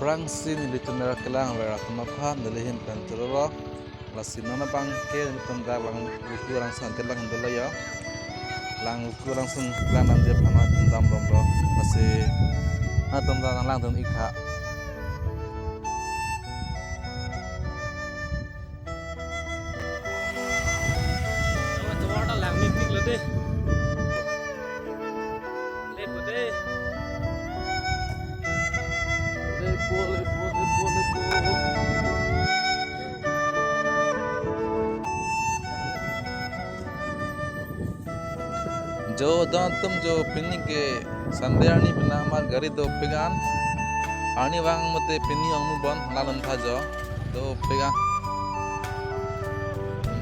Prangsin ilitundara kelang vera kemakha nilihim penturoro lasinona bangke ilitundara lang uku lang santet lang ndolaya lang uku lang sun lang nanje phama tundam romro masi na tundam lang dun ikha Tomato lang ni piglo deh. Lepo deh. Lepo. Jo don tum jo pinni ke sandeani pina amar gari do pegan ani wang mate pinni omu bon lalan tha jo do pegan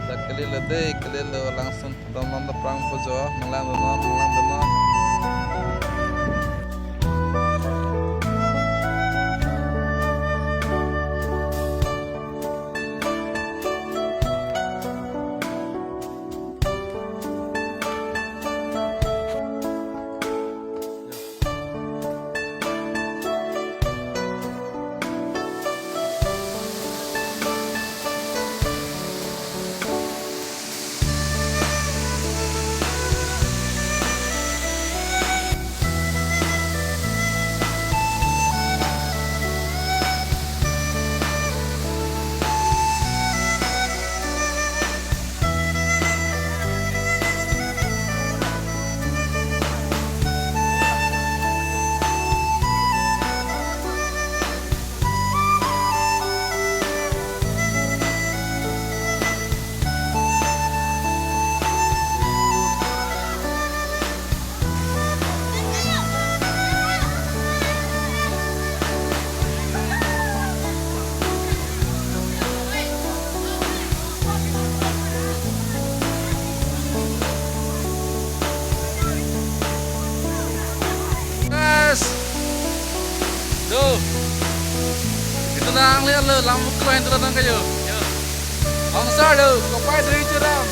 ta kelele de kelele langsung don da prang po jo nang don Tuh, itu nang lihat lo, lampu keren tuh nang kayu. Bangsa lo, kopai dari ceram.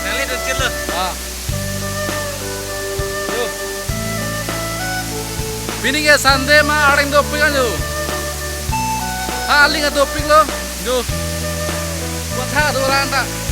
Nali kecil lo. Ah, tuh. Bini ke sande mah orang doping kan lo. Aling ke doping lo, tuh. Buat hal tuh orang tak.